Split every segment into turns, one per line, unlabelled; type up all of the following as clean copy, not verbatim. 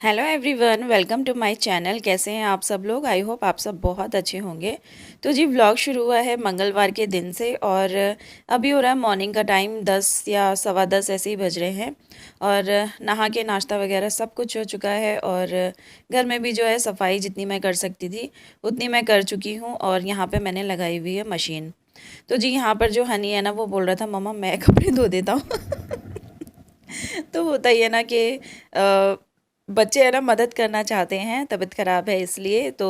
Hello everyone, welcome to my channel. कैसे हैं आप सब लोग? आई होप आप सब बहुत अच्छे होंगे। तो जी व्लॉग शुरू हुआ है मंगलवार के दिन से और अभी हो रहा है मॉर्निंग का टाइम, 10 या सवा 10 ऐसे ही बज रहे हैं। और नहा के नाश्ता वगैरह सब कुछ हो चुका है और घर में भी जो है सफाई जितनी मैं कर सकती थी उतनी मैं कर चुकी हूँ। और यहाँ पे मैंने लगाई हुई है मशीन। तो जी यहाँ पर जो हनी है ना, वो बोल रहा था मम्मा मैं कपड़े धो देता हूँ। तो होता ही है ना कि बच्चे है ना मदद करना चाहते हैं, तबीयत ख़राब है इसलिए। तो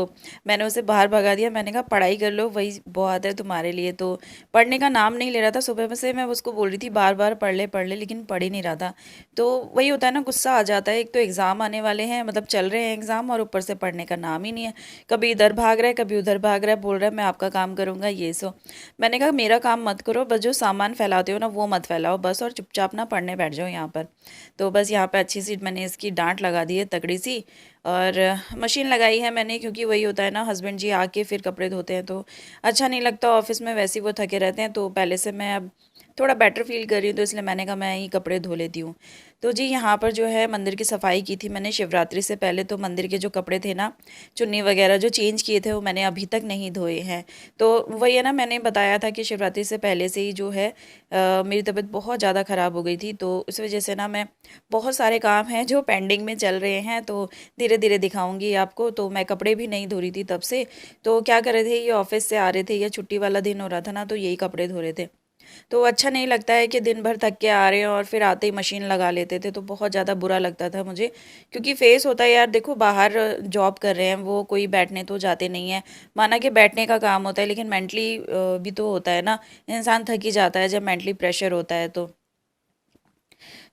मैंने उसे बाहर भगा दिया। मैंने कहा पढ़ाई कर लो, वही बहुत है तुम्हारे लिए। तो पढ़ने का नाम नहीं ले रहा था। सुबह में से मैं उसको बोल रही थी बार बार पढ़ ले, लेकिन पढ़ ही नहीं रहा था। तो वही होता है ना, गुस्सा आ जाता है। एक तो एग्ज़ाम आने वाले हैं, मतलब चल रहे हैं एग्ज़ाम, और ऊपर से पढ़ने का नाम ही नहीं है। कभी इधर भाग रहा है, कभी उधर भाग रहा है, बोल रहा है मैं आपका काम करूँगा ये सो। मैंने कहा मेरा काम मत करो, बस जो सामान फैलाते हो ना वो मत फैलाओ बस, और चुपचाप ना पढ़ने बैठ जाओ यहाँ पर। तो बस यहाँ पे अच्छी सी मैंने इसकी डांट लगा दी है, तगड़ी सी। और मशीन लगाई है मैंने, क्योंकि वही होता है ना, हस्बैंड जी आके फिर कपड़े धोते हैं तो अच्छा नहीं लगता। ऑफिस में वैसे ही वो थके रहते हैं, तो पहले से मैं अब थोड़ा बेटर फील कर रही हूँ, तो इसलिए मैंने कहा मैं ही कपड़े धो लेती हूँ। तो जी यहाँ पर जो है मंदिर की सफाई की थी मैंने शिवरात्रि से पहले। तो मंदिर के जो कपड़े थे ना, चुन्नी वगैरह जो चेंज किए थे, वो मैंने अभी तक नहीं धोए हैं। तो वही है ना, मैंने बताया था कि शिवरात्रि से पहले से ही जो है मेरी तबीयत बहुत ज़्यादा ख़राब हो गई थी। तो इस वजह से ना मैं, बहुत सारे काम हैं जो पेंडिंग में चल रहे हैं, तो धीरे धीरे दिखाऊंगी आपको। तो मैं कपड़े भी नहीं धो रही थी तब से। तो क्या कर रहे थे, ये ऑफिस से आ रहे थे या छुट्टी वाला दिन हो रहा था ना, तो यही कपड़े धो रहे थे। तो अच्छा नहीं लगता है कि दिन भर थक के आ रहे हैं और फिर आते ही मशीन लगा लेते थे, तो बहुत ज़्यादा बुरा लगता था मुझे। क्योंकि फेस होता है यार, देखो बाहर जॉब कर रहे हैं वो, कोई बैठने तो जाते नहीं है। माना कि बैठने का काम होता है, लेकिन मेंटली भी तो होता है ना। इंसान थक ही जाता है जब मेंटली प्रेशर होता है।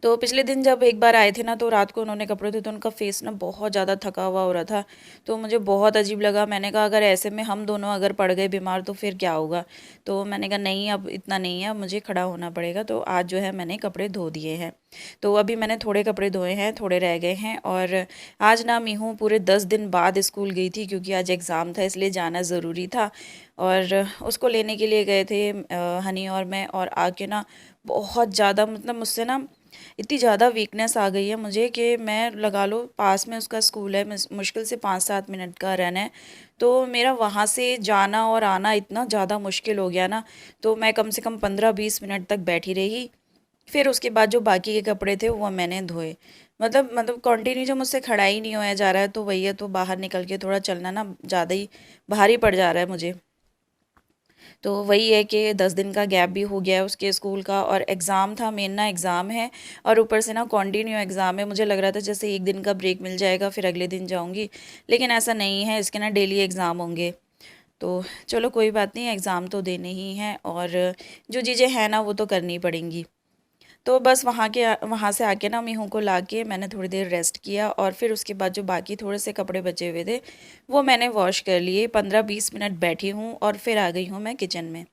तो पिछले दिन जब एक बार आए थे ना, तो रात को उन्होंने कपड़े धोए, तो उनका फेस ना बहुत ज़्यादा थका हुआ हो रहा था। तो मुझे बहुत अजीब लगा। मैंने कहा अगर ऐसे में हम दोनों अगर पड़ गए बीमार तो फिर क्या होगा। तो मैंने कहा नहीं, अब इतना नहीं है, अब मुझे खड़ा होना पड़ेगा। तो आज जो है मैंने कपड़े धो दिए हैं। तो अभी मैंने थोड़े कपड़े धोए हैं, थोड़े रह गए हैं। और आज ना मीहू पूरे 10 दिन बाद स्कूल गई थी, क्योंकि आज एग्ज़ाम था इसलिए जाना ज़रूरी था। और उसको लेने के लिए गए थे हनी और मैं। और आके ना बहुत ज़्यादा, मतलब मुझसे ना इतनी ज़्यादा वीकनेस आ गई है मुझे कि मैं लगा लो, पास में उसका स्कूल है, मुश्किल से 5-7 मिनट का रन है। तो मेरा वहाँ से जाना और आना इतना ज़्यादा मुश्किल हो गया ना। तो मैं कम से कम 15-20 मिनट तक बैठी रही। फिर उसके बाद जो बाकी के कपड़े थे वो मैंने धोए। मतलब कंटिन्यू जो मुझसे खड़ा ही नहीं होया जा रहा है, तो वही है, तो बाहर निकल के थोड़ा चलना ना ज़्यादा ही भारी पड़ जा रहा है मुझे। तो वही है कि 10 दिन का गैप भी हो गया है उसके स्कूल का, और एग्ज़ाम था, मेन ना एग्ज़ाम है। और ऊपर से ना कंटिन्यू एग्ज़ाम है। मुझे लग रहा था जैसे एक दिन का ब्रेक मिल जाएगा फिर अगले दिन जाऊंगी, लेकिन ऐसा नहीं है, इसके ना डेली एग्ज़ाम होंगे। तो चलो कोई बात नहीं, एग्ज़ाम तो देने ही हैं, और जो चीज़ें हैं ना वो तो करनी पड़ेंगी। तो बस वहाँ से आके ना मीहू को लाके मैंने थोड़ी देर रेस्ट किया, और फिर उसके बाद जो बाकी थोड़े से कपड़े बचे हुए थे वो मैंने वॉश कर लिए। 15-20 मिनट बैठी हूँ और फिर आ गई हूँ मैं किचन में।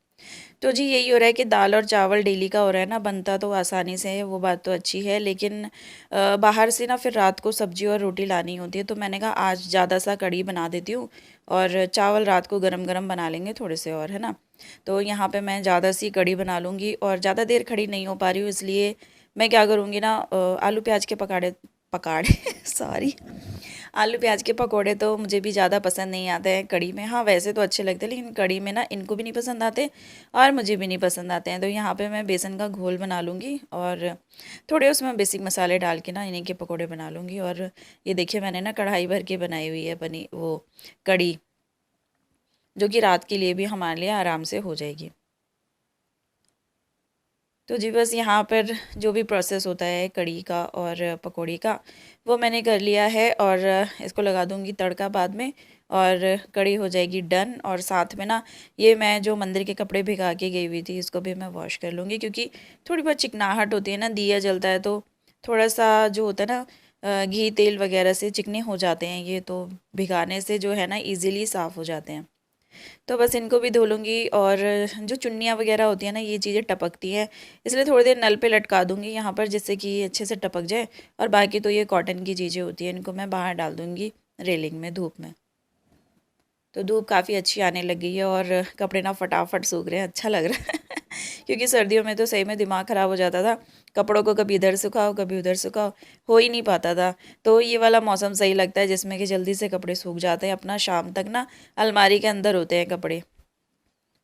तो जी यही हो रहा है कि दाल और चावल डेली का हो रहा है ना, बनता तो आसानी से है, वो बात तो अच्छी है। लेकिन बाहर से ना फिर रात को सब्जी और रोटी लानी होती है, तो मैंने कहा आज ज़्यादा सा कढ़ी बना देती हूँ, और चावल रात को गरम गरम बना लेंगे थोड़े से और, है ना। तो यहाँ पे मैं ज़्यादा सी कढ़ी बना लूँगी, और ज़्यादा देर खड़ी नहीं हो पा रही हूँ, इसलिए मैं क्या करूँगी ना, आलू प्याज के पकाड़े पकाड़े सॉरी, आलू प्याज के पकोड़े तो मुझे भी ज़्यादा पसंद नहीं आते हैं कढ़ी में। हाँ वैसे तो अच्छे लगते हैं, लेकिन कढ़ी में ना इनको भी नहीं पसंद आते और मुझे भी नहीं पसंद आते हैं। तो यहाँ पे मैं बेसन का घोल बना लूँगी, और थोड़े उसमें बेसिक मसाले डाल के ना इन्हीं के पकोड़े बना लूँगी। और ये देखिए मैंने ना कढ़ाई भर के बनाई हुई है बनी वो कढ़ी, जो कि रात के लिए भी हमारे लिए आराम से हो जाएगी। तो जी बस यहाँ पर जो भी प्रोसेस होता है कढ़ी का और पकौड़ी का, वो मैंने कर लिया है। और इसको लगा दूँगी तड़का बाद में, और कढ़ी हो जाएगी डन। और साथ में ना ये मैं जो मंदिर के कपड़े भिगा के गई हुई थी, इसको भी मैं वॉश कर लूँगी, क्योंकि थोड़ी बहुत चिकनाहट होती है ना, दिया जलता है तो थोड़ा सा जो होता है ना, घी तेल वगैरह से चिकने हो जाते हैं ये, तो भिगाने से जो है ना इजीली साफ़ हो जाते हैं। तो बस इनको भी धो लूँगी। और जो चुन्नियाँ वगैरह होती हैं ना, ये चीज़ें टपकती हैं, इसलिए थोड़ी देर नल पे लटका दूँगी यहाँ पर, जिससे कि अच्छे से टपक जाए। और बाकी तो ये कॉटन की चीज़ें होती हैं, इनको मैं बाहर डाल दूँगी रेलिंग में, धूप में। तो धूप काफ़ी अच्छी आने लग गई है, और कपड़े ना फटाफट सूख रहे हैं, अच्छा लग रहा है। क्योंकि सर्दियों में तो सही में दिमाग ख़राब हो जाता था, कपड़ों को कभी इधर सुखाओ कभी उधर सुखाओ, हो ही नहीं पाता था। तो ये वाला मौसम सही लगता है जिसमें कि जल्दी से कपड़े सूख जाते हैं, अपना शाम तक ना अलमारी के अंदर होते हैं कपड़े।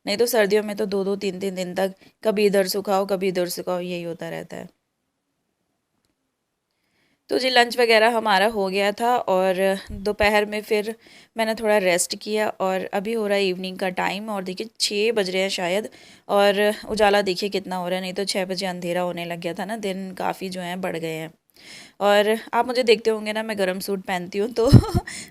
नहीं तो सर्दियों में तो 2-2 3-3 दिन तक कभी इधर सुखाओ कभी इधर सुखाओ, यही होता रहता है। तो जी लंच वगैरह हमारा हो गया था और दोपहर में फिर मैंने थोड़ा रेस्ट किया और अभी हो रहा है इवनिंग का टाइम और देखिए 6 बज रहे हैं शायद। और उजाला देखिए कितना हो रहा है, नहीं तो 6 बजे अंधेरा होने लग गया था ना, दिन काफ़ी जो है बढ़ गए हैं। और आप मुझे देखते होंगे ना, मैं गर्म सूट पहनती हूँ तो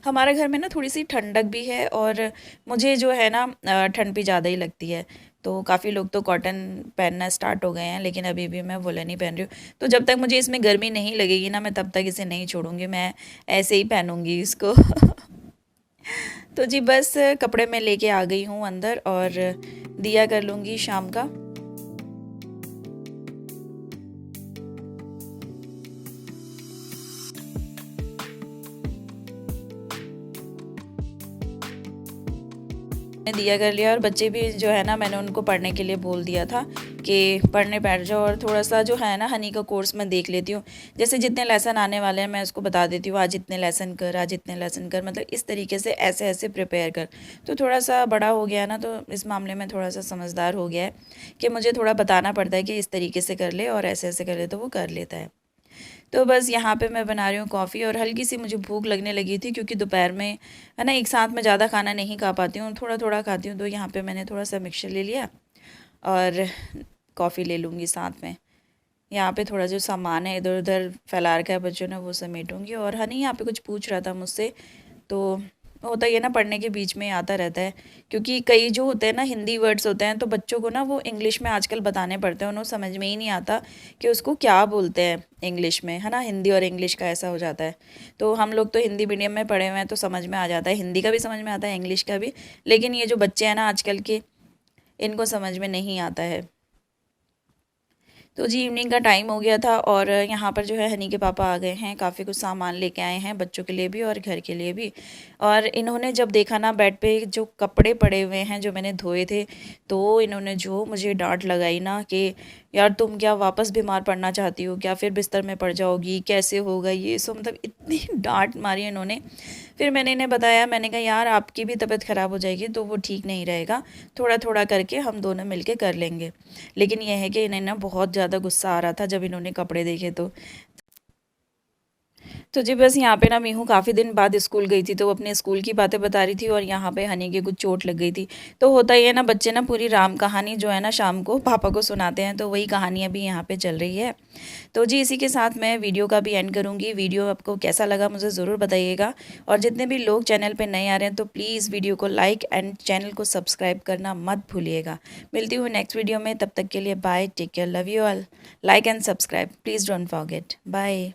हमारे घर में ना थोड़ी सी ठंडक भी है और मुझे जो है ना ठंड भी ज़्यादा ही लगती है। तो काफ़ी लोग तो कॉटन पहनना स्टार्ट हो गए हैं, लेकिन अभी भी मैं वुलन ही पहन रही हूँ। तो जब तक मुझे इसमें गर्मी नहीं लगेगी ना, मैं तब तक इसे नहीं छोड़ूंगी, मैं ऐसे ही पहनूंगी इसको। तो जी बस कपड़े में लेके आ गई हूँ अंदर और दिया कर लूँगी शाम का। मैंने दिया कर लिया और बच्चे भी जो है ना, मैंने उनको पढ़ने के लिए बोल दिया था कि पढ़ने बैठ जाओ और थोड़ा सा जो है ना हनी का कोर्स मैं देख लेती हूँ। जैसे जितने लेसन आने वाले हैं मैं उसको बता देती हूँ, आज इतने लेसन कर, आज इतने लेसन कर, मतलब इस तरीके से ऐसे ऐसे प्रिपेयर कर। तो थोड़ा सा बड़ा हो गया ना, तो इस मामले में थोड़ा सा समझदार हो गया है कि मुझे थोड़ा बताना पड़ता है कि इस तरीके से कर ले और ऐसे ऐसे कर ले, तो वो कर लेता है। तो बस यहाँ पे मैं बना रही हूँ कॉफ़ी और हल्की सी मुझे भूख लगने लगी थी, क्योंकि दोपहर में है ना एक साथ में ज़्यादा खाना नहीं खा पाती हूँ, थोड़ा थोड़ा खाती हूँ। तो यहाँ पे मैंने थोड़ा सा मिक्सचर ले लिया और कॉफ़ी ले लूँगी साथ में। यहाँ पे थोड़ा जो सामान है इधर उधर फैला रखा है बच्चों ने, वो समेटूँगी। और हनी यहाँ पे कुछ पूछ रहा था मुझसे, तो होता ही है ना, पढ़ने के बीच में आता रहता है, क्योंकि कई जो होते हैं ना हिंदी वर्ड्स होते हैं, तो बच्चों को ना वो इंग्लिश में आजकल बताने पड़ते हैं, उन्हें समझ में ही नहीं आता कि उसको क्या बोलते हैं इंग्लिश में, है ना, हिंदी और इंग्लिश का ऐसा हो जाता है। तो हम लोग तो हिंदी मीडियम में पढ़े हुए हैं तो समझ में आ जाता है, हिंदी का भी समझ में आता है इंग्लिश का भी, लेकिन ये जो बच्चे हैं ना आजकल के, इनको समझ में नहीं आता है। तो जी इवनिंग का टाइम हो गया था और यहाँ पर जो है हनी के पापा आ गए हैं, काफ़ी कुछ सामान लेके आए हैं बच्चों के लिए भी और घर के लिए भी। और इन्होंने जब देखा ना बेड पे जो कपड़े पड़े हुए हैं जो मैंने धोए थे, तो इन्होंने जो मुझे डांट लगाई ना कि यार तुम क्या वापस बीमार पड़ना चाहती हो क्या, फिर बिस्तर में पड़ जाओगी, कैसे होगा ये सो, मतलब इतनी डांट मारी इन्होंने। फिर मैंने इन्हें बताया, मैंने कहा यार आपकी भी तबीयत ख़राब हो जाएगी तो वो ठीक नहीं रहेगा, थोड़ा थोड़ा करके हम दोनों मिलके कर लेंगे। लेकिन यह है कि इन्हें ना बहुत ज़्यादा गुस्सा आ रहा था जब इन्होंने कपड़े देखे तो जी बस यहाँ पे ना मीहू काफ़ी दिन बाद स्कूल गई थी, तो वो अपने स्कूल की बातें बता रही थी और यहाँ पे हनी के कुछ चोट लग गई थी। तो होता ही है ना, बच्चे ना पूरी राम कहानी जो है ना शाम को पापा को सुनाते हैं, तो वही कहानी अभी यहाँ पे चल रही है। तो जी इसी के साथ मैं वीडियो का भी एंड करूँगी। वीडियो आपको कैसा लगा मुझे ज़रूर बताइएगा, और जितने भी लोग चैनल पर नए आ रहे हैं तो प्लीज़ वीडियो को लाइक एंड चैनल को सब्सक्राइब करना मत भूलिएगा। मिलती हूँ नेक्स्ट वीडियो में, तब तक के लिए bye, take care, love you all, like and subscribe please don't forget, bye.